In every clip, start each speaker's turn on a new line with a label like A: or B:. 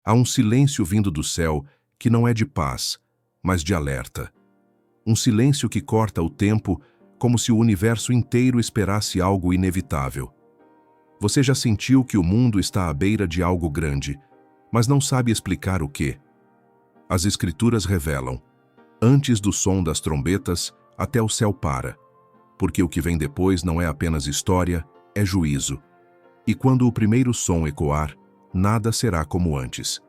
A: Há um silêncio vindo do céu que não é de paz, mas de alerta. Um silêncio que corta o tempo como se o universo inteiro esperasse algo inevitável. Você já sentiu que o mundo está à beira de algo grande, mas não sabe explicar o quê? As Escrituras revelam: antes do som das trombetas, até o céu para, porque o que vem depois não é apenas história, é juízo. E quando o primeiro som ecoar, nada será como antes.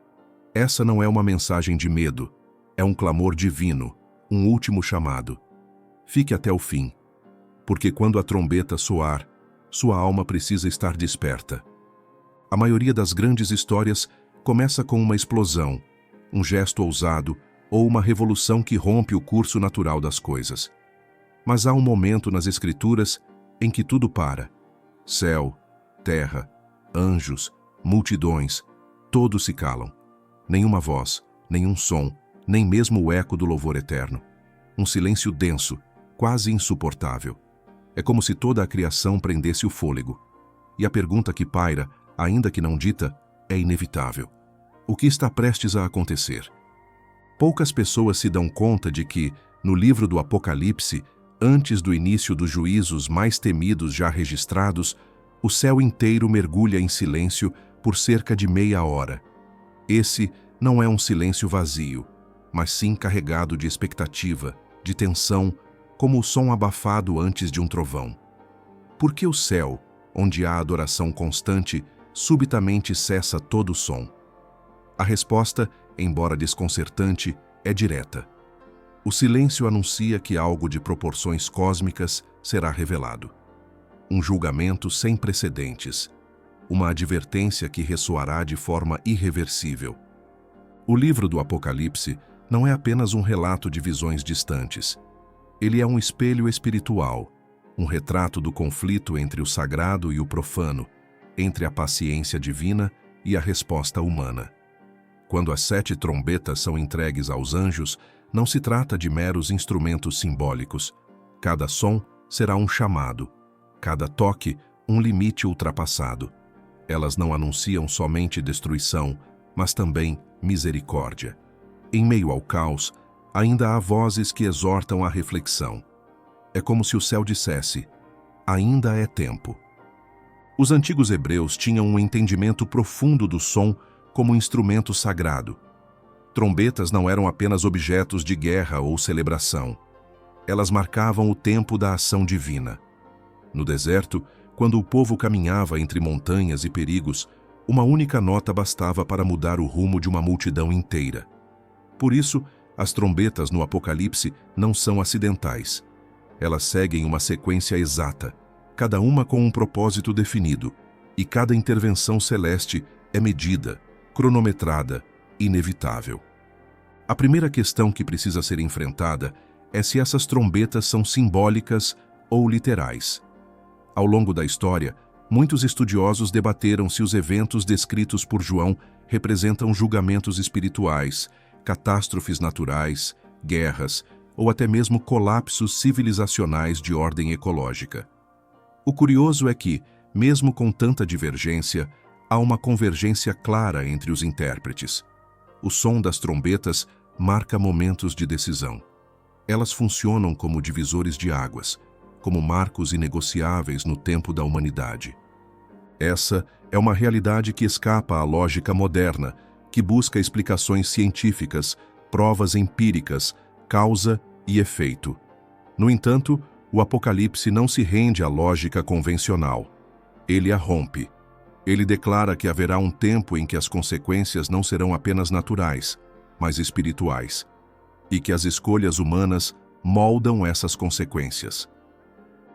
A: Essa não é uma mensagem de medo, é um clamor divino, um último chamado. Fique até o fim, porque quando a trombeta soar, sua alma precisa estar desperta. A maioria das grandes histórias começa com uma explosão, um gesto ousado ou uma revolução que rompe o curso natural das coisas. Mas há um momento nas Escrituras em que tudo para. Céu, terra, anjos, multidões, todos se calam. Nenhuma voz, nenhum som, nem mesmo o eco do louvor eterno. Um silêncio denso, quase insuportável. É como se toda a criação prendesse o fôlego. E a pergunta que paira, ainda que não dita, é inevitável. O que está prestes a acontecer? Poucas pessoas se dão conta de que, no livro do Apocalipse, antes do início dos juízos mais temidos já registrados, o céu inteiro mergulha em silêncio por cerca de meia hora. Esse não é um silêncio vazio, mas sim carregado de expectativa, de tensão, como o som abafado antes de um trovão. Por que o céu, onde há adoração constante, subitamente cessa todo o som? A resposta, embora desconcertante, é direta. O silêncio anuncia que algo de proporções cósmicas será revelado. Um julgamento sem precedentes, uma advertência que ressoará de forma irreversível. O livro do Apocalipse não é apenas um relato de visões distantes. Ele é um espelho espiritual, um retrato do conflito entre o sagrado e o profano, entre a paciência divina e a resposta humana. Quando as 7 trombetas são entregues aos anjos, não se trata de meros instrumentos simbólicos. Cada som será um chamado, cada toque um limite ultrapassado. Elas não anunciam somente destruição, mas também misericórdia. Em meio ao caos, ainda há vozes que exortam à reflexão. É como se o céu dissesse: ainda é tempo. Os antigos hebreus tinham um entendimento profundo do som como instrumento sagrado. Trombetas não eram apenas objetos de guerra ou celebração. Elas marcavam o tempo da ação divina. No deserto, quando o povo caminhava entre montanhas e perigos, uma única nota bastava para mudar o rumo de uma multidão inteira. Por isso, as trombetas no Apocalipse não são acidentais. Elas seguem uma sequência exata, cada uma com um propósito definido, e cada intervenção celeste é medida, cronometrada, inevitável. A primeira questão que precisa ser enfrentada é se essas trombetas são simbólicas ou literais. Ao longo da história, muitos estudiosos debateram se os eventos descritos por João representam julgamentos espirituais, catástrofes naturais, guerras ou até mesmo colapsos civilizacionais de ordem ecológica. O curioso é que, mesmo com tanta divergência, há uma convergência clara entre os intérpretes. O som das trombetas marca momentos de decisão. Elas funcionam como divisores de águas, como marcos inegociáveis no tempo da humanidade. Essa é uma realidade que escapa à lógica moderna, que busca explicações científicas, provas empíricas, causa e efeito. No entanto, o Apocalipse não se rende à lógica convencional. Ele a rompe. Ele declara que haverá um tempo em que as consequências não serão apenas naturais, mas espirituais, e que as escolhas humanas moldam essas consequências.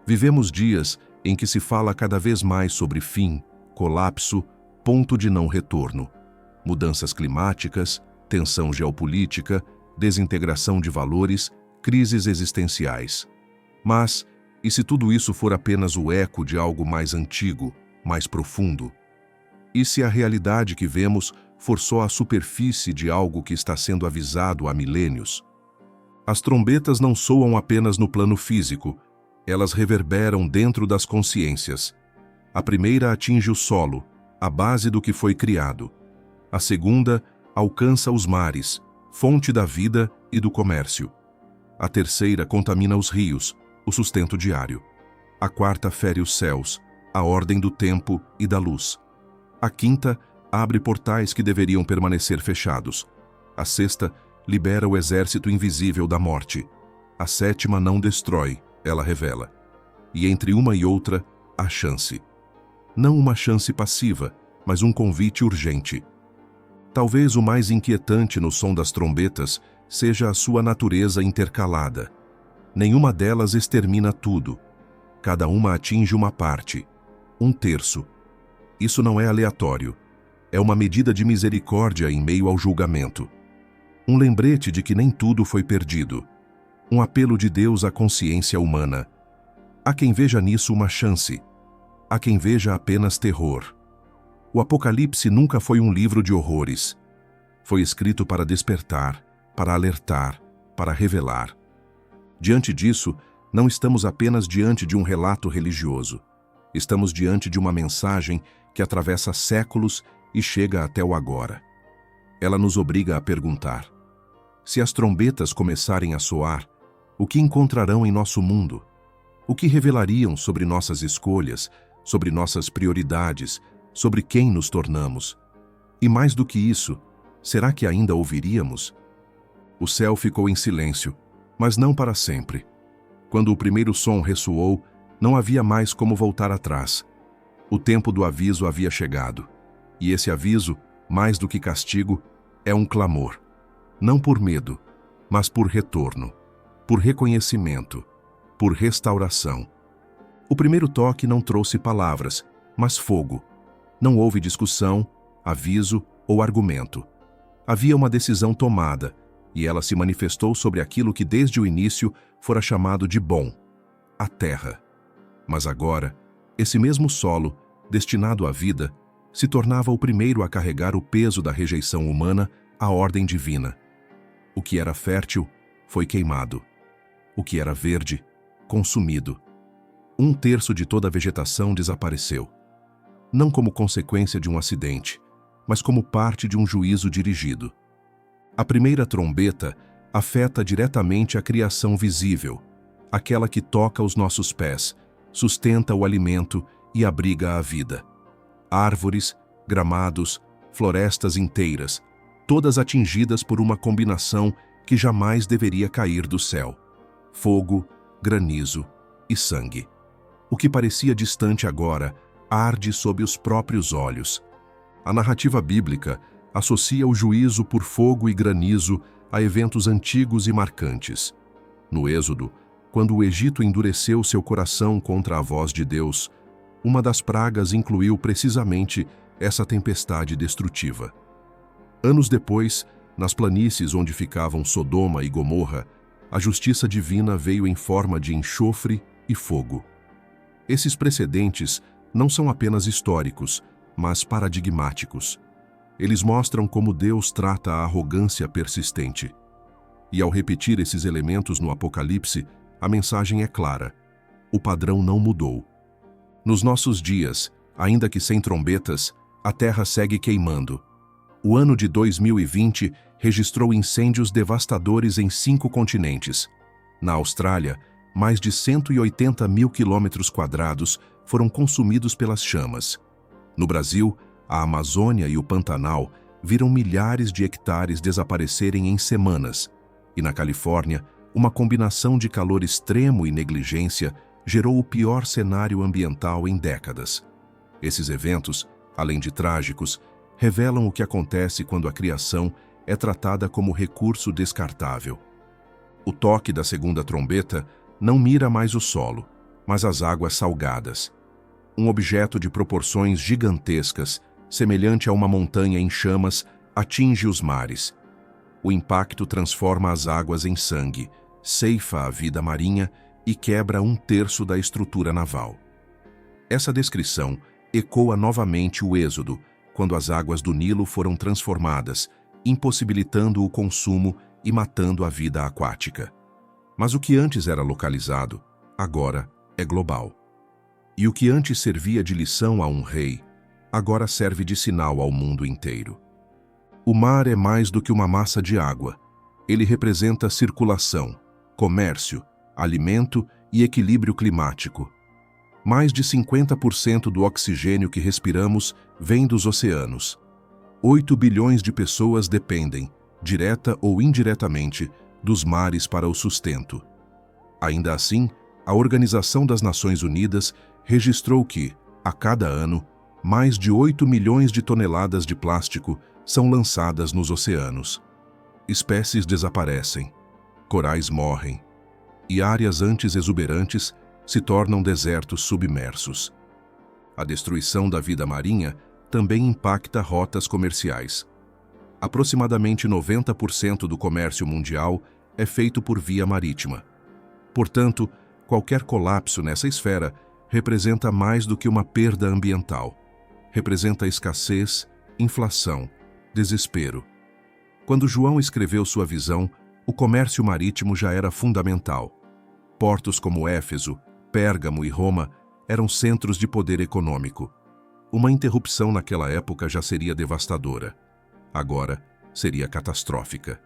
A: Vivemos dias em que se fala cada vez mais sobre fim, colapso, ponto de não retorno, mudanças climáticas, tensão geopolítica, desintegração de valores, crises existenciais. Mas, e se tudo isso for apenas o eco de algo mais antigo, mais profundo? E se a realidade que vemos for só a superfície de algo que está sendo avisado há milênios? As trombetas não soam apenas no plano físico, elas reverberam dentro das consciências. A primeira atinge o solo, a base do que foi criado. A segunda alcança os mares, fonte da vida e do comércio. A terceira contamina os rios, o sustento diário. A quarta fere os céus, a ordem do tempo e da luz. A quinta abre portais que deveriam permanecer fechados. A sexta libera o exército invisível da morte. A sétima não destrói, ela revela. E entre uma e outra, há chance. Não uma chance passiva, mas um convite urgente. Talvez o mais inquietante no som das trombetas seja a sua natureza intercalada. Nenhuma delas extermina tudo. Cada uma atinge uma parte, um terço. Isso não é aleatório. É uma medida de misericórdia em meio ao julgamento. Um lembrete de que nem tudo foi perdido. Um apelo de Deus à consciência humana. Há quem veja nisso uma chance. Há quem veja apenas terror. O Apocalipse nunca foi um livro de horrores. Foi escrito para despertar, para alertar, para revelar. Diante disso, não estamos apenas diante de um relato religioso. Estamos diante de uma mensagem que atravessa séculos e chega até o agora. Ela nos obriga a perguntar: se as trombetas começarem a soar, o que encontrarão em nosso mundo? O que revelariam sobre nossas escolhas, sobre nossas prioridades, sobre quem nos tornamos? E mais do que isso, será que ainda ouviríamos? O céu ficou em silêncio, mas não para sempre. Quando o primeiro som ressoou, não havia mais como voltar atrás. O tempo do aviso havia chegado. E esse aviso, mais do que castigo, é um clamor. Não por medo, mas por retorno, por reconhecimento, por restauração. O primeiro toque não trouxe palavras, mas fogo. Não houve discussão, aviso ou argumento. Havia uma decisão tomada, e ela se manifestou sobre aquilo que desde o início fora chamado de bom, a terra. Mas agora, esse mesmo solo, destinado à vida, se tornava o primeiro a carregar o peso da rejeição humana à ordem divina. O que era fértil foi queimado. O que era verde, consumido. Um terço de toda a vegetação desapareceu. Não como consequência de um acidente, mas como parte de um juízo dirigido. A primeira trombeta afeta diretamente a criação visível, aquela que toca os nossos pés, sustenta o alimento e abriga a vida. Árvores, gramados, florestas inteiras, todas atingidas por uma combinação que jamais deveria cair do céu: fogo, granizo e sangue. O que parecia distante agora arde sob os próprios olhos. A narrativa bíblica associa o juízo por fogo e granizo a eventos antigos e marcantes. No Êxodo, quando o Egito endureceu seu coração contra a voz de Deus, uma das pragas incluiu precisamente essa tempestade destrutiva. Anos depois, nas planícies onde ficavam Sodoma e Gomorra, a justiça divina veio em forma de enxofre e fogo. Esses precedentes não são apenas históricos, mas paradigmáticos. Eles mostram como Deus trata a arrogância persistente. E ao repetir esses elementos no Apocalipse, a mensagem é clara: o padrão não mudou. Nos nossos dias, ainda que sem trombetas, a terra segue queimando. O ano de 2020 registrou incêndios devastadores em 5 continentes. Na Austrália, mais de 180 mil quilômetros quadrados foram consumidos pelas chamas. No Brasil, a Amazônia e o Pantanal viram milhares de hectares desaparecerem em semanas. E na Califórnia, uma combinação de calor extremo e negligência gerou o pior cenário ambiental em décadas. Esses eventos, além de trágicos, revelam o que acontece quando a criação é tratada como recurso descartável. O toque da segunda trombeta não mira mais o solo, mas as águas salgadas. Um objeto de proporções gigantescas, semelhante a uma montanha em chamas, atinge os mares. O impacto transforma as águas em sangue, ceifa a vida marinha e quebra um terço da estrutura naval. Essa descrição ecoa novamente o Êxodo, quando as águas do Nilo foram transformadas, impossibilitando o consumo e matando a vida aquática. Mas o que antes era localizado, agora é global. E o que antes servia de lição a um rei, agora serve de sinal ao mundo inteiro. O mar é mais do que uma massa de água. Ele representa circulação, comércio, alimento e equilíbrio climático. Mais de 50% do oxigênio que respiramos vem dos oceanos. 8 bilhões de pessoas dependem, direta ou indiretamente, dos mares para o sustento. Ainda assim, a Organização das Nações Unidas registrou que, a cada ano, mais de 8 milhões de toneladas de plástico são lançadas nos oceanos. Espécies desaparecem, corais morrem, e áreas antes exuberantes se tornam desertos submersos. A destruição da vida marinha também impacta rotas comerciais. Aproximadamente 90% do comércio mundial é feito por via marítima. Portanto, qualquer colapso nessa esfera representa mais do que uma perda ambiental. Representa escassez, inflação, desespero. Quando João escreveu sua visão, o comércio marítimo já era fundamental. Portos como Éfeso, Pérgamo e Roma eram centros de poder econômico. Uma interrupção naquela época já seria devastadora. Agora, seria catastrófica.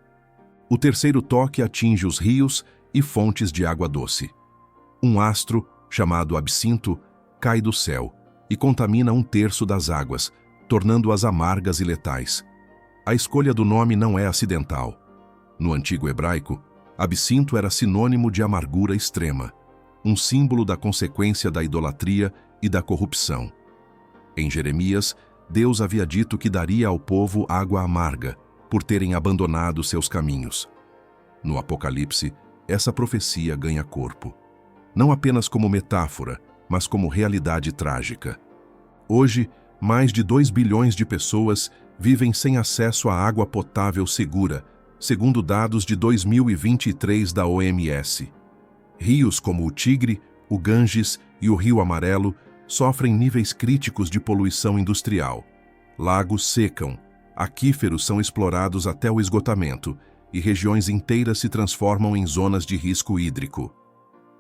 A: O terceiro toque atinge os rios e fontes de água doce. Um astro, chamado Absinto, cai do céu e contamina 1/3 das águas, tornando-as amargas e letais. A escolha do nome não é acidental. No antigo hebraico, absinto era sinônimo de amargura extrema, um símbolo da consequência da idolatria e da corrupção. Em Jeremias, Deus havia dito que daria ao povo água amarga, por terem abandonado seus caminhos. No Apocalipse, essa profecia ganha corpo. Não apenas como metáfora, mas como realidade trágica. Hoje, mais de 2 bilhões de pessoas vivem sem acesso a água potável segura, segundo dados de 2023 da OMS. Rios como o Tigre, o Ganges e o Rio Amarelo sofrem níveis críticos de poluição industrial. Lagos secam, aquíferos são explorados até o esgotamento e regiões inteiras se transformam em zonas de risco hídrico.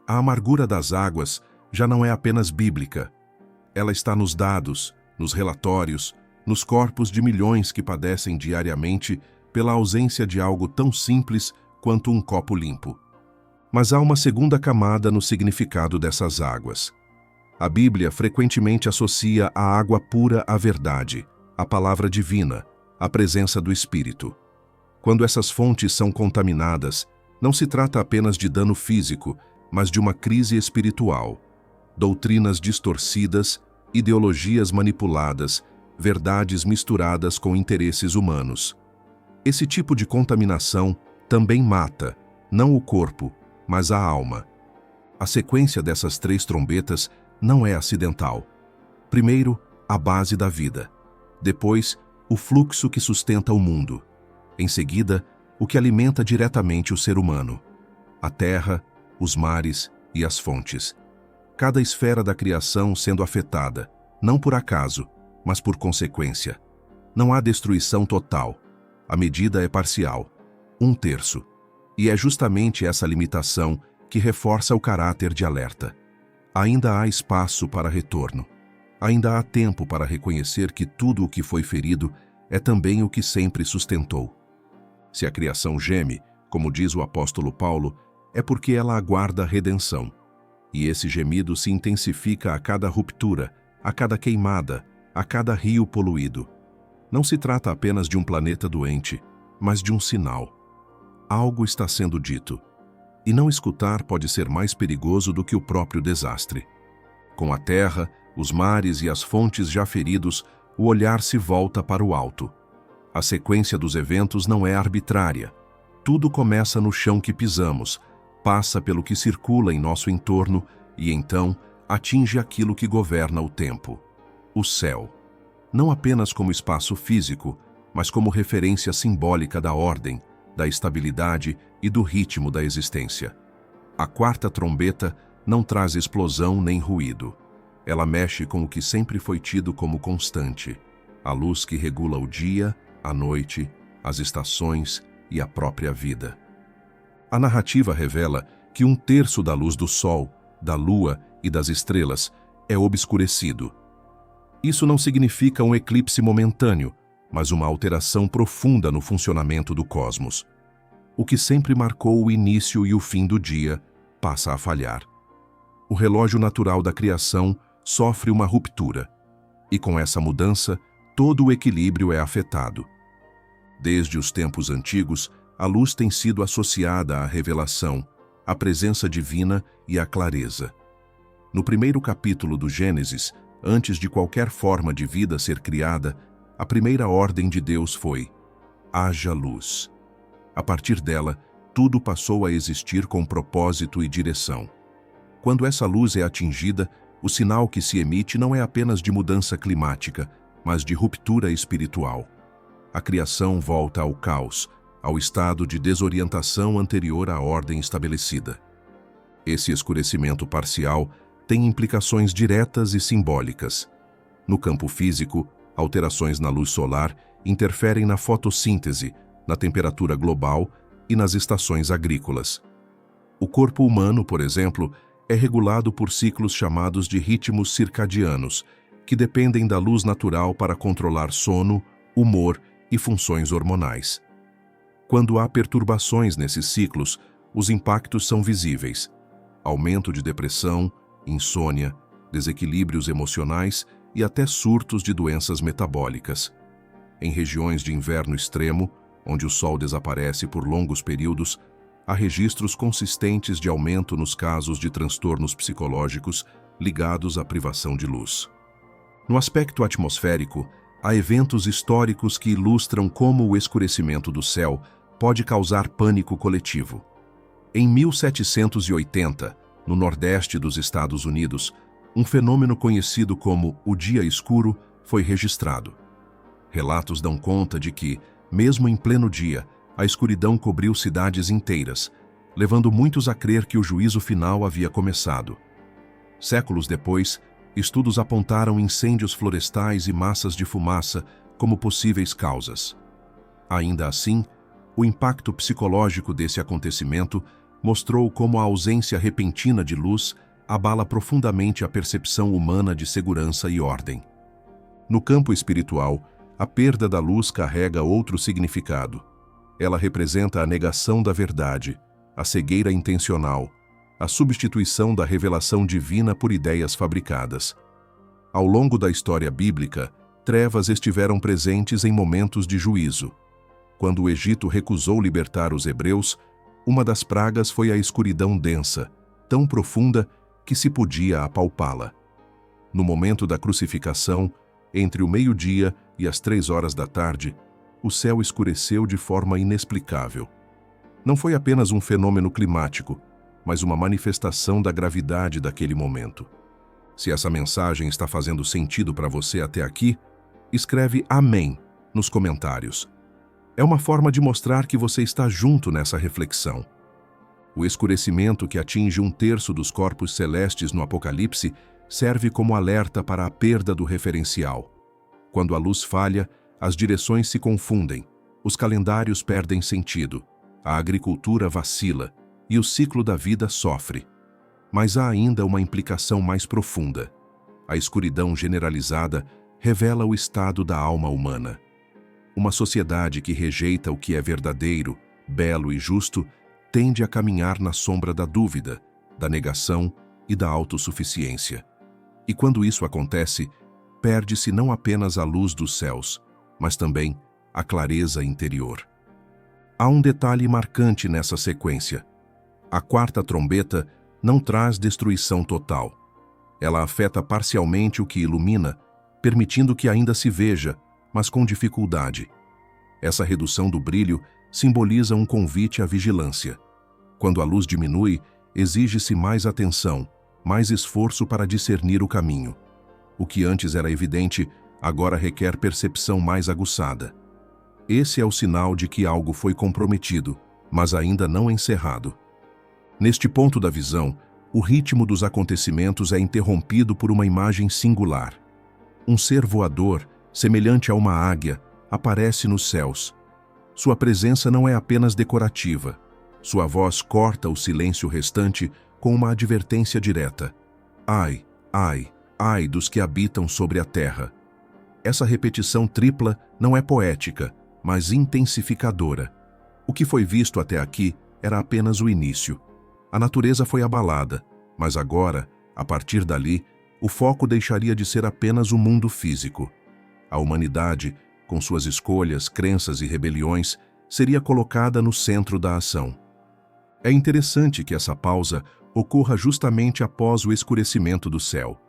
A: A amargura das águas já não é apenas bíblica. Ela está nos dados, nos relatórios, nos corpos de milhões que padecem diariamente pela ausência de algo tão simples quanto um copo limpo. Mas há uma segunda camada no significado dessas águas. A Bíblia frequentemente associa a água pura à verdade, à palavra divina, à presença do Espírito. Quando essas fontes são contaminadas, não se trata apenas de dano físico, mas de uma crise espiritual. Doutrinas distorcidas, ideologias manipuladas, verdades misturadas com interesses humanos. Esse tipo de contaminação também mata, não o corpo, mas a alma. A sequência dessas 3 trombetas não é acidental. Primeiro, a base da vida. Depois, o fluxo que sustenta o mundo. Em seguida, o que alimenta diretamente o ser humano. A terra, os mares e as fontes. Cada esfera da criação sendo afetada, não por acaso, mas por consequência. Não há destruição total. A medida é parcial, 1/3. E é justamente essa limitação que reforça o caráter de alerta. Ainda há espaço para retorno. Ainda há tempo para reconhecer que tudo o que foi ferido é também o que sempre sustentou. Se a criação geme, como diz o apóstolo Paulo, é porque ela aguarda a redenção. E esse gemido se intensifica a cada ruptura, a cada queimada, a cada rio poluído. Não se trata apenas de um planeta doente, mas de um sinal. Algo está sendo dito. E não escutar pode ser mais perigoso do que o próprio desastre. Com a terra, os mares e as fontes já feridos, o olhar se volta para o alto. A sequência dos eventos não é arbitrária. Tudo começa no chão que pisamos, passa pelo que circula em nosso entorno e então atinge aquilo que governa o tempo. O céu. Não apenas como espaço físico, mas como referência simbólica da ordem, da estabilidade e do ritmo da existência. A 4ª trombeta não traz explosão nem ruído. Ela mexe com o que sempre foi tido como constante, a luz que regula o dia, a noite, as estações e a própria vida. A narrativa revela que 1/3 da luz do Sol, da Lua e das estrelas é obscurecido. Isso não significa um eclipse momentâneo, mas uma alteração profunda no funcionamento do cosmos. O que sempre marcou o início e o fim do dia passa a falhar. O relógio natural da criação sofre uma ruptura, e com essa mudança, todo o equilíbrio é afetado. Desde os tempos antigos, a luz tem sido associada à revelação, à presença divina e à clareza. No primeiro capítulo do Gênesis, antes de qualquer forma de vida ser criada, a primeira ordem de Deus foi: haja luz. A partir dela, tudo passou a existir com propósito e direção. Quando essa luz é atingida, o sinal que se emite não é apenas de mudança climática, mas de ruptura espiritual. A criação volta ao caos, ao estado de desorientação anterior à ordem estabelecida. Esse escurecimento parcial tem implicações diretas e simbólicas. No campo físico, alterações na luz solar interferem na fotossíntese, na temperatura global e nas estações agrícolas. O corpo humano, por exemplo, é regulado por ciclos chamados de ritmos circadianos, que dependem da luz natural para controlar sono, humor e funções hormonais. Quando há perturbações nesses ciclos, os impactos são visíveis: aumento de depressão, insônia, desequilíbrios emocionais e até surtos de doenças metabólicas. Em regiões de inverno extremo, onde o sol desaparece por longos períodos, há registros consistentes de aumento nos casos de transtornos psicológicos ligados à privação de luz. No aspecto atmosférico, há eventos históricos que ilustram como o escurecimento do céu pode causar pânico coletivo. Em 1780, no nordeste dos Estados Unidos, um fenômeno conhecido como o Dia Escuro foi registrado. Relatos dão conta de que, mesmo em pleno dia, a escuridão cobriu cidades inteiras, levando muitos a crer que o juízo final havia começado. Séculos depois, estudos apontaram incêndios florestais e massas de fumaça como possíveis causas. Ainda assim, o impacto psicológico desse acontecimento mostrou como a ausência repentina de luz abala profundamente a percepção humana de segurança e ordem. No campo espiritual, a perda da luz carrega outro significado. Ela representa a negação da verdade, a cegueira intencional, a substituição da revelação divina por ideias fabricadas. Ao longo da história bíblica, trevas estiveram presentes em momentos de juízo. Quando o Egito recusou libertar os hebreus, uma das pragas foi a escuridão densa, tão profunda que se podia apalpá-la. No momento da crucificação, entre o meio-dia e as 3 horas da tarde, o céu escureceu de forma inexplicável. Não foi apenas um fenômeno climático, mas uma manifestação da gravidade daquele momento. Se essa mensagem está fazendo sentido para você até aqui, escreve Amém nos comentários. É uma forma de mostrar que você está junto nessa reflexão. O escurecimento que atinge 1/3 dos corpos celestes no Apocalipse serve como alerta para a perda do referencial. Quando a luz falha, as direções se confundem, os calendários perdem sentido, a agricultura vacila e o ciclo da vida sofre. Mas há ainda uma implicação mais profunda. A escuridão generalizada revela o estado da alma humana. Uma sociedade que rejeita o que é verdadeiro, belo e justo tende a caminhar na sombra da dúvida, da negação e da autossuficiência. E quando isso acontece, perde-se não apenas a luz dos céus, mas também a clareza interior. Há um detalhe marcante nessa sequência. A quarta trombeta não traz destruição total. Ela afeta parcialmente o que ilumina, permitindo que ainda se veja, mas com dificuldade. Essa redução do brilho simboliza um convite à vigilância. Quando a luz diminui, exige-se mais atenção, mais esforço para discernir o caminho. O que antes era evidente, agora requer percepção mais aguçada. Esse é o sinal de que algo foi comprometido, mas ainda não encerrado. Neste ponto da visão, o ritmo dos acontecimentos é interrompido por uma imagem singular. Um ser voador, semelhante a uma águia, aparece nos céus. Sua presença não é apenas decorativa. Sua voz corta o silêncio restante com uma advertência direta. Ai, ai, ai dos que habitam sobre a terra. Essa repetição tripla não é poética, mas intensificadora. O que foi visto até aqui era apenas o início. A natureza foi abalada, mas agora, a partir dali, o foco deixaria de ser apenas o mundo físico. A humanidade, com suas escolhas, crenças e rebeliões, seria colocada no centro da ação. É interessante que essa pausa ocorra justamente após o escurecimento do céu.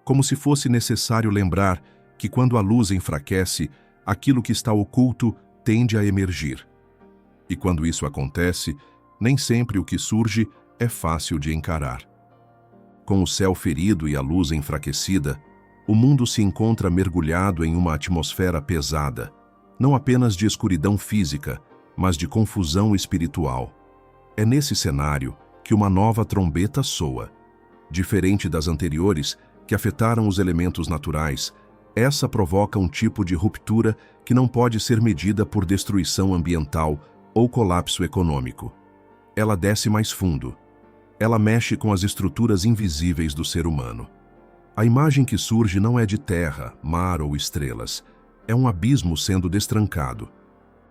A: Como se fosse necessário lembrar que quando a luz enfraquece, aquilo que está oculto tende a emergir. E quando isso acontece, nem sempre o que surge é fácil de encarar. Com o céu ferido e a luz enfraquecida, o mundo se encontra mergulhado em uma atmosfera pesada, não apenas de escuridão física, mas de confusão espiritual. É nesse cenário que uma nova trombeta soa. Diferente das anteriores, que afetaram os elementos naturais, essa provoca um tipo de ruptura que não pode ser medida por destruição ambiental ou colapso econômico. Ela desce mais fundo. Ela mexe com as estruturas invisíveis do ser humano. A imagem que surge não é de terra, mar ou estrelas. É um abismo sendo destrancado.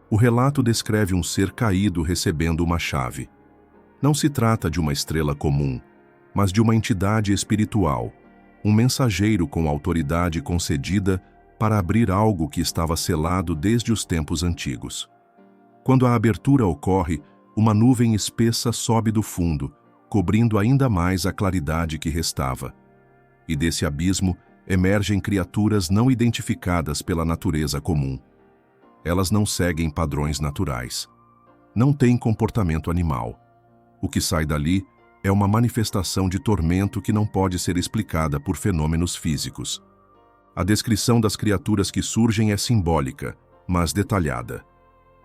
A: O relato descreve um ser caído recebendo uma chave. Não se trata de uma estrela comum, mas de uma entidade espiritual, um mensageiro com autoridade concedida para abrir algo que estava selado desde os tempos antigos. Quando a abertura ocorre, uma nuvem espessa sobe do fundo, cobrindo ainda mais a claridade que restava. E desse abismo emergem criaturas não identificadas pela natureza comum. Elas não seguem padrões naturais. Não têm comportamento animal. O que sai dali é uma manifestação de tormento que não pode ser explicada por fenômenos físicos. A descrição das criaturas que surgem é simbólica, mas detalhada.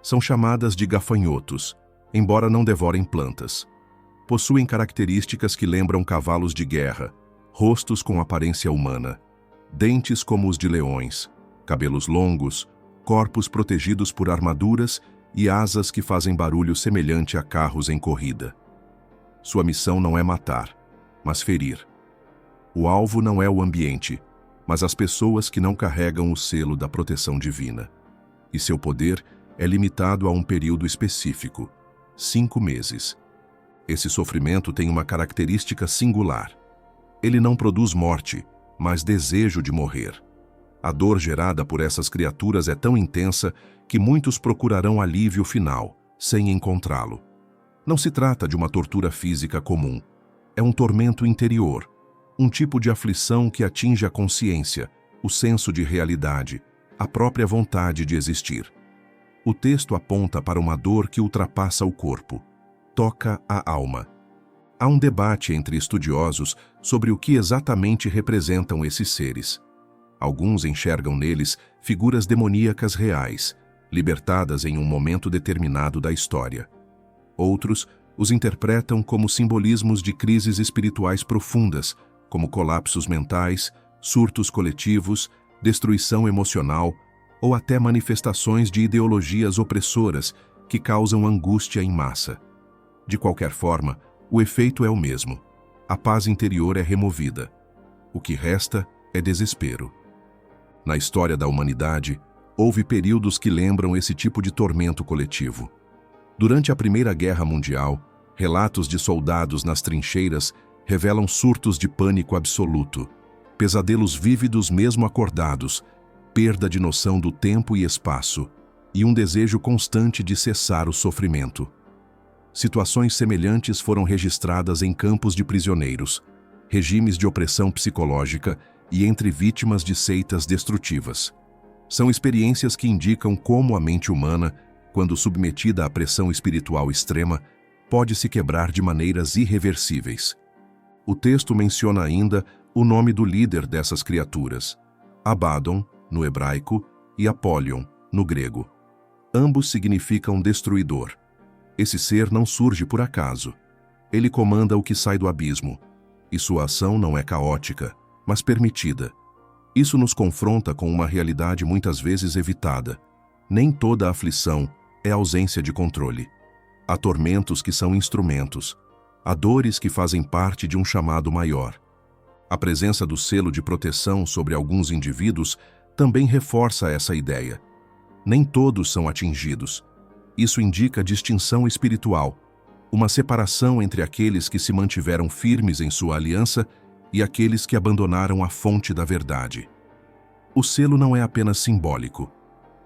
A: São chamadas de gafanhotos, embora não devorem plantas. Possuem características que lembram cavalos de guerra, rostos com aparência humana, dentes como os de leões, cabelos longos, corpos protegidos por armaduras e asas que fazem barulho semelhante a carros em corrida. Sua missão não é matar, mas ferir. O alvo não é o ambiente, mas as pessoas que não carregam o selo da proteção divina. E seu poder é limitado a um período específico, 5 meses. Esse sofrimento tem uma característica singular. Ele não produz morte, mas desejo de morrer. A dor gerada por essas criaturas é tão intensa que muitos procurarão alívio final, sem encontrá-lo. Não se trata de uma tortura física comum. É um tormento interior, um tipo de aflição que atinge a consciência, o senso de realidade, a própria vontade de existir. O texto aponta para uma dor que ultrapassa o corpo, toca a alma. Há um debate entre estudiosos sobre o que exatamente representam esses seres. Alguns enxergam neles figuras demoníacas reais, libertadas em um momento determinado da história. Outros os interpretam como simbolismos de crises espirituais profundas, como colapsos mentais, surtos coletivos, destruição emocional ou até manifestações de ideologias opressoras que causam angústia em massa. De qualquer forma, o efeito é o mesmo. A paz interior é removida. O que resta é desespero. Na história da humanidade, houve períodos que lembram esse tipo de tormento coletivo. Durante a Primeira Guerra Mundial, relatos de soldados nas trincheiras revelam surtos de pânico absoluto, pesadelos vívidos mesmo acordados, perda de noção do tempo e espaço, e um desejo constante de cessar o sofrimento. Situações semelhantes foram registradas em campos de prisioneiros, regimes de opressão psicológica e entre vítimas de seitas destrutivas. São experiências que indicam como a mente humana, quando submetida à pressão espiritual extrema, pode se quebrar de maneiras irreversíveis. O texto menciona ainda o nome do líder dessas criaturas, Abaddon, no hebraico, e Apollyon, no grego. Ambos significam destruidor. Esse ser não surge por acaso. Ele comanda o que sai do abismo, e sua ação não é caótica, mas permitida. Isso nos confronta com uma realidade muitas vezes evitada. Nem toda aflição é ausência de controle. Há tormentos que são instrumentos. Há dores que fazem parte de um chamado maior. A presença do selo de proteção sobre alguns indivíduos também reforça essa ideia. Nem todos são atingidos. Isso indica distinção espiritual, uma separação entre aqueles que se mantiveram firmes em sua aliança e aqueles que abandonaram a fonte da verdade. O selo não é apenas simbólico.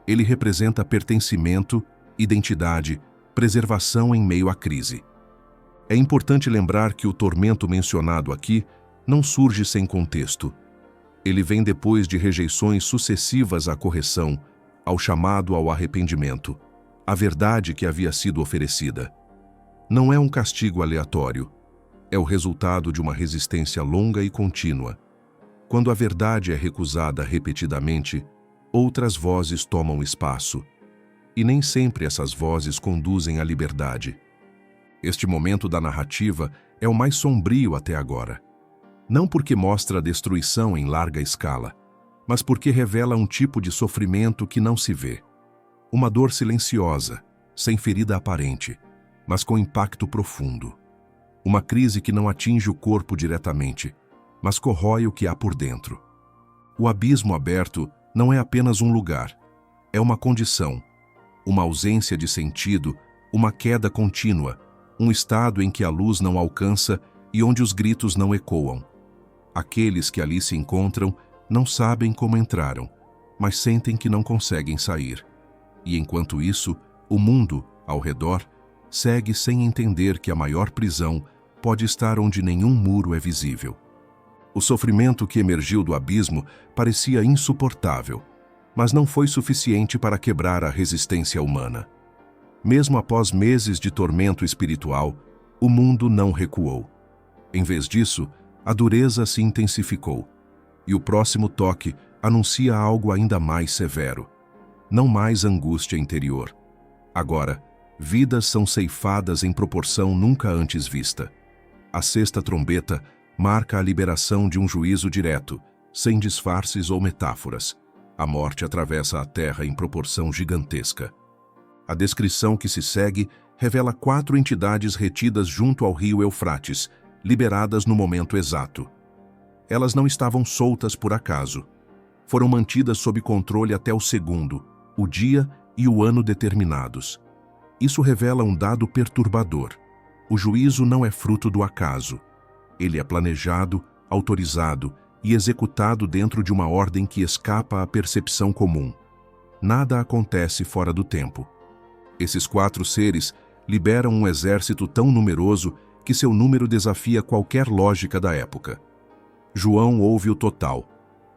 A: Ele representa pertencimento, identidade, preservação em meio à crise. É importante lembrar que o tormento mencionado aqui não surge sem contexto. Ele vem depois de rejeições sucessivas à correção, ao chamado ao arrependimento, à verdade que havia sido oferecida. Não é um castigo aleatório. É o resultado de uma resistência longa e contínua. Quando a verdade é recusada repetidamente, outras vozes tomam espaço. E nem sempre essas vozes conduzem à liberdade. Este momento da narrativa é o mais sombrio até agora. Não porque mostra a destruição em larga escala, mas porque revela um tipo de sofrimento que não se vê. Uma dor silenciosa, sem ferida aparente, mas com impacto profundo. Uma crise que não atinge o corpo diretamente, mas corrói o que há por dentro. O abismo aberto não é apenas um lugar, é uma condição, uma ausência de sentido, uma queda contínua, um estado em que a luz não alcança e onde os gritos não ecoam. Aqueles que ali se encontram não sabem como entraram, mas sentem que não conseguem sair. E enquanto isso, o mundo, ao redor, segue sem entender que a maior prisão pode estar onde nenhum muro é visível. O sofrimento que emergiu do abismo parecia insuportável, mas não foi suficiente para quebrar a resistência humana. Mesmo após meses de tormento espiritual, o mundo não recuou. Em vez disso, a dureza se intensificou, e o próximo toque anuncia algo ainda mais severo. Não mais angústia interior. Agora, vidas são ceifadas em proporção nunca antes vista. A sexta trombeta marca a liberação de um juízo direto, sem disfarces ou metáforas. A morte atravessa a terra em proporção gigantesca. A descrição que se segue revela 4 entidades retidas junto ao rio Eufrates, liberadas no momento exato. Elas não estavam soltas por acaso. Foram mantidas sob controle até o segundo, o dia e o ano determinados. Isso revela um dado perturbador. O juízo não é fruto do acaso. Ele é planejado, autorizado e executado dentro de uma ordem que escapa à percepção comum. Nada acontece fora do tempo. Esses 4 seres liberam um exército tão numeroso que seu número desafia qualquer lógica da época. João ouve o total,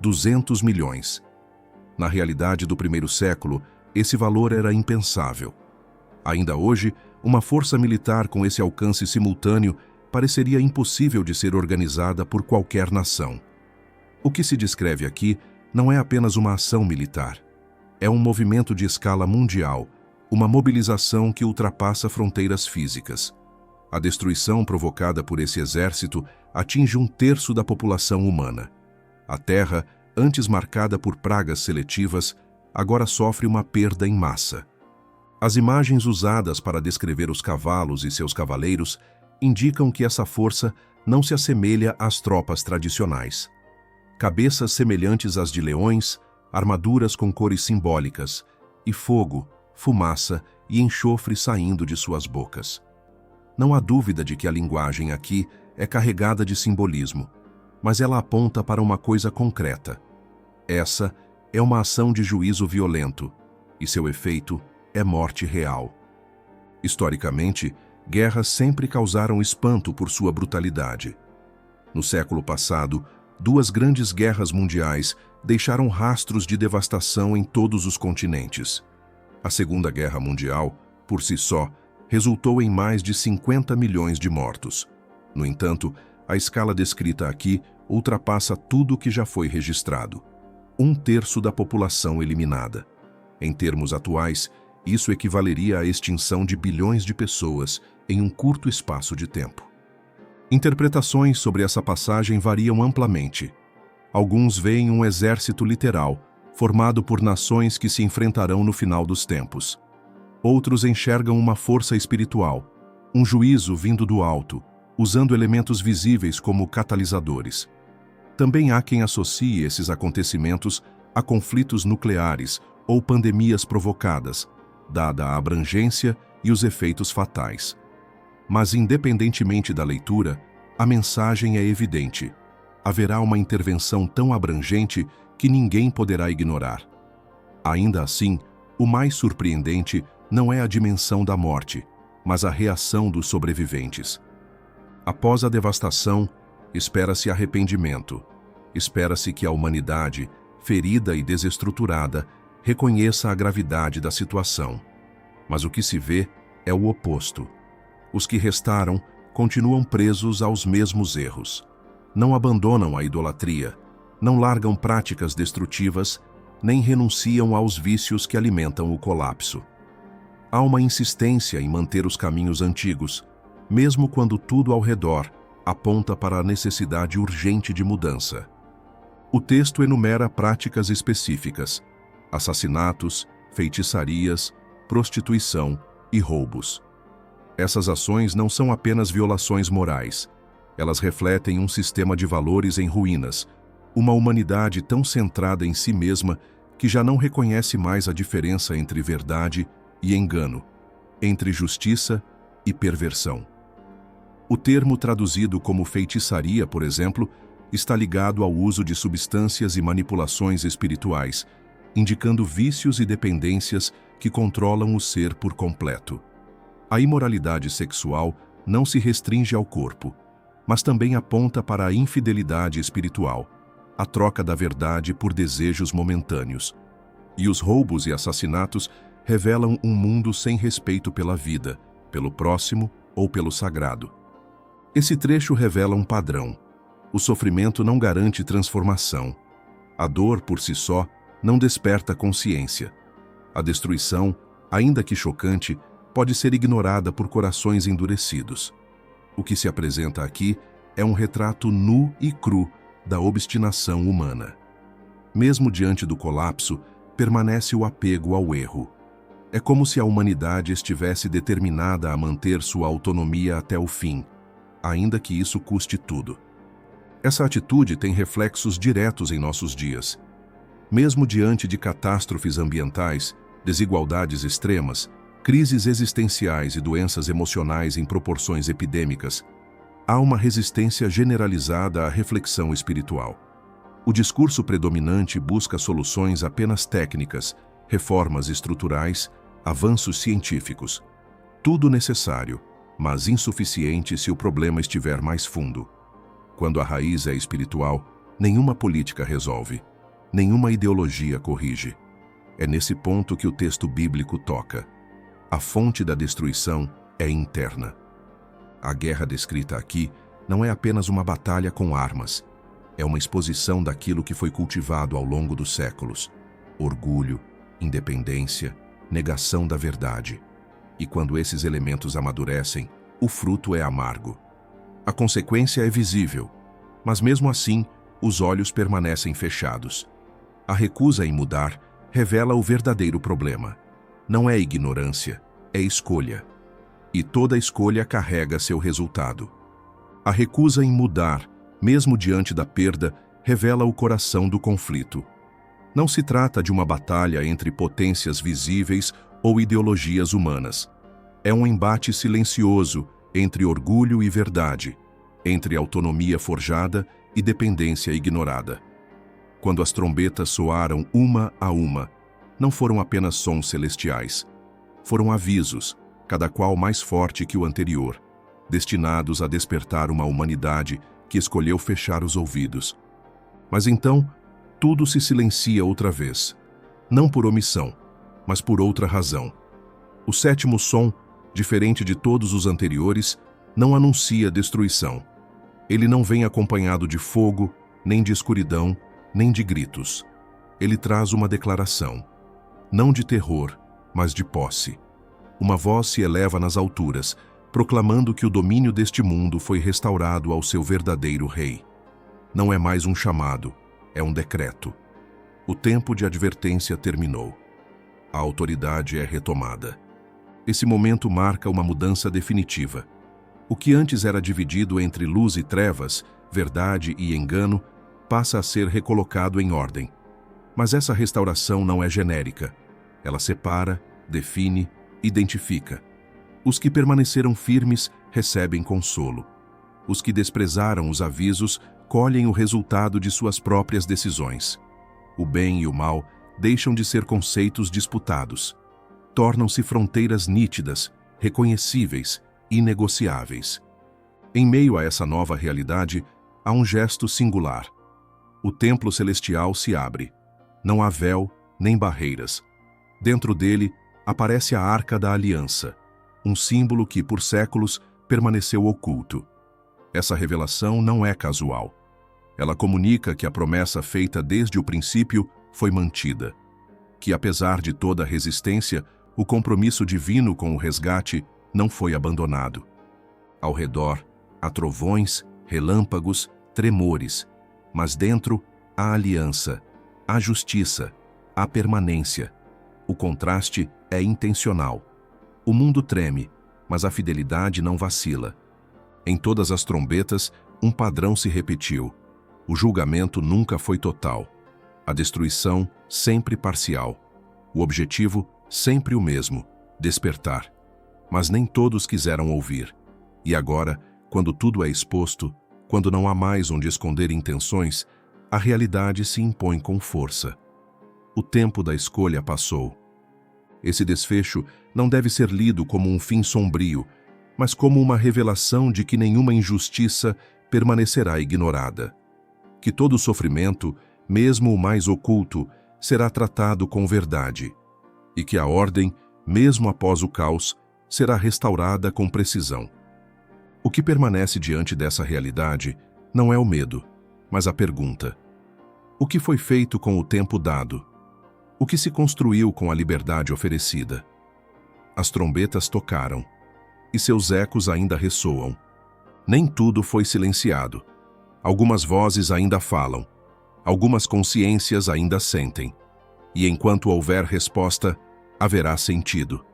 A: 200 milhões. Na realidade do primeiro século, esse valor era impensável. Ainda hoje, uma força militar com esse alcance simultâneo pareceria impossível de ser organizada por qualquer nação. O que se descreve aqui não é apenas uma ação militar. É um movimento de escala mundial, uma mobilização que ultrapassa fronteiras físicas. A destruição provocada por esse exército atinge 1/3 da população humana. A Terra, antes marcada por pragas seletivas, agora sofre uma perda em massa. As imagens usadas para descrever os cavalos e seus cavaleiros indicam que essa força não se assemelha às tropas tradicionais. Cabeças semelhantes às de leões, armaduras com cores simbólicas, e fogo, fumaça e enxofre saindo de suas bocas. Não há dúvida de que a linguagem aqui é carregada de simbolismo, mas ela aponta para uma coisa concreta. Essa é uma ação de juízo violento, e seu efeito é morte real. Historicamente, guerras sempre causaram espanto por sua brutalidade. No século passado, 2 grandes guerras mundiais deixaram rastros de devastação em todos os continentes. A Segunda Guerra Mundial, por si só, resultou em mais de 50 milhões de mortos. No entanto, a escala descrita aqui ultrapassa tudo o que já foi registrado. 1/3 da população eliminada. Em termos atuais, isso equivaleria à extinção de bilhões de pessoas em um curto espaço de tempo. Interpretações sobre essa passagem variam amplamente. Alguns veem um exército literal, formado por nações que se enfrentarão no final dos tempos. Outros enxergam uma força espiritual, um juízo vindo do alto, usando elementos visíveis como catalisadores. Também há quem associe esses acontecimentos a conflitos nucleares ou pandemias provocadas, dada a abrangência e os efeitos fatais. Mas, independentemente da leitura, a mensagem é evidente. Haverá uma intervenção tão abrangente que ninguém poderá ignorar. Ainda assim, o mais surpreendente não é a dimensão da morte, mas a reação dos sobreviventes. Após a devastação, espera-se arrependimento. Espera-se que a humanidade, ferida e desestruturada, reconheça a gravidade da situação. Mas o que se vê é o oposto. Os que restaram continuam presos aos mesmos erros. Não abandonam a idolatria, não largam práticas destrutivas, nem renunciam aos vícios que alimentam o colapso. Há uma insistência em manter os caminhos antigos, mesmo quando tudo ao redor aponta para a necessidade urgente de mudança. O texto enumera práticas específicas: assassinatos, feitiçarias, prostituição e roubos. Essas ações não são apenas violações morais. Elas refletem um sistema de valores em ruínas, uma humanidade tão centrada em si mesma que já não reconhece mais a diferença entre verdade e engano, entre justiça e perversão. O termo traduzido como feitiçaria, por exemplo, está ligado ao uso de substâncias e manipulações espirituais, indicando vícios e dependências que controlam o ser por completo. A imoralidade sexual não se restringe ao corpo, mas também aponta para a infidelidade espiritual, a troca da verdade por desejos momentâneos. E os roubos e assassinatos revelam um mundo sem respeito pela vida, pelo próximo ou pelo sagrado. Esse trecho revela um padrão. O sofrimento não garante transformação. A dor, por si só, não desperta consciência. A destruição, ainda que chocante, pode ser ignorada por corações endurecidos. O que se apresenta aqui é um retrato nu e cru da obstinação humana. Mesmo diante do colapso, permanece o apego ao erro. É como se a humanidade estivesse determinada a manter sua autonomia até o fim, ainda que isso custe tudo. Essa atitude tem reflexos diretos em nossos dias. Mesmo diante de catástrofes ambientais, desigualdades extremas, crises existenciais e doenças emocionais em proporções epidêmicas, há uma resistência generalizada à reflexão espiritual. O discurso predominante busca soluções apenas técnicas, reformas estruturais, avanços científicos. Tudo necessário, mas insuficiente se o problema estiver mais fundo. Quando a raiz é espiritual, nenhuma política resolve, nenhuma ideologia corrige. É nesse ponto que o texto bíblico toca. A fonte da destruição é interna. A guerra descrita aqui não é apenas uma batalha com armas. É uma exposição daquilo que foi cultivado ao longo dos séculos. Orgulho, independência, negação da verdade. E quando esses elementos amadurecem, o fruto é amargo. A consequência é visível, mas mesmo assim, os olhos permanecem fechados. A recusa em mudar revela o verdadeiro problema. Não é ignorância, é escolha. E toda escolha carrega seu resultado. A recusa em mudar, mesmo diante da perda, revela o coração do conflito. Não se trata de uma batalha entre potências visíveis ou ideologias humanas. É um embate silencioso entre orgulho e verdade, entre autonomia forjada e dependência ignorada. Quando as trombetas soaram uma a uma, não foram apenas sons celestiais. Foram avisos, cada qual mais forte que o anterior, destinados a despertar uma humanidade que escolheu fechar os ouvidos. Mas então, tudo se silencia outra vez, não por omissão, mas por outra razão. O sétimo som, diferente de todos os anteriores, não anuncia destruição. Ele não vem acompanhado de fogo, nem de escuridão, nem de gritos. Ele traz uma declaração, não de terror, mas de posse. Uma voz se eleva nas alturas, proclamando que o domínio deste mundo foi restaurado ao seu verdadeiro rei. Não é mais um chamado, é um decreto. O tempo de advertência terminou. A autoridade é retomada. Esse momento marca uma mudança definitiva. O que antes era dividido entre luz e trevas, verdade e engano, passa a ser recolocado em ordem. Mas essa restauração não é genérica. Ela separa, define, identifica. Os que permaneceram firmes recebem consolo. Os que desprezaram os avisos colhem o resultado de suas próprias decisões. O bem e o mal deixam de ser conceitos disputados. Tornam-se fronteiras nítidas, reconhecíveis, inegociáveis. Em meio a essa nova realidade, há um gesto singular. O templo celestial se abre. Não há véu, nem barreiras. Dentro dele, aparece a Arca da Aliança, um símbolo que, por séculos, permaneceu oculto. Essa revelação não é casual. Ela comunica que a promessa feita desde o princípio foi mantida, que, apesar de toda a resistência, o compromisso divino com o resgate não foi abandonado. Ao redor, há trovões, relâmpagos, tremores, mas dentro há aliança, há justiça, há permanência. O contraste é intencional. O mundo treme, mas a fidelidade não vacila. Em todas as trombetas, um padrão se repetiu. O julgamento nunca foi total. A destruição sempre parcial. O objetivo sempre o mesmo, despertar. Mas nem todos quiseram ouvir. E agora, quando tudo é exposto, quando não há mais onde esconder intenções, a realidade se impõe com força. O tempo da escolha passou. Esse desfecho não deve ser lido como um fim sombrio, mas como uma revelação de que nenhuma injustiça permanecerá ignorada. Que todo sofrimento, mesmo o mais oculto, será tratado com verdade. E que a ordem, mesmo após o caos, será restaurada com precisão. O que permanece diante dessa realidade não é o medo, mas a pergunta: o que foi feito com o tempo dado? O que se construiu com a liberdade oferecida? As trombetas tocaram, e seus ecos ainda ressoam. Nem tudo foi silenciado. Algumas vozes ainda falam, algumas consciências ainda sentem. E enquanto houver resposta, haverá sentido.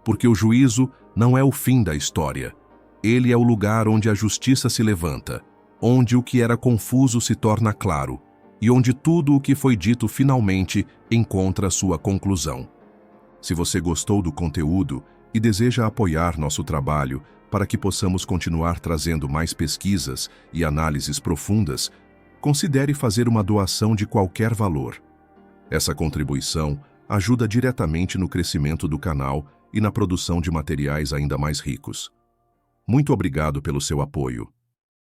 A: Porque o juízo não é o fim da história. Ele é o lugar onde a justiça se levanta, onde o que era confuso se torna claro, e onde tudo o que foi dito finalmente encontra sua conclusão. Se você gostou do conteúdo e deseja apoiar nosso trabalho para que possamos continuar trazendo mais pesquisas e análises profundas, considere fazer uma doação de qualquer valor. Essa contribuição ajuda diretamente no crescimento do canal e na produção de materiais ainda mais ricos. Muito obrigado pelo seu apoio.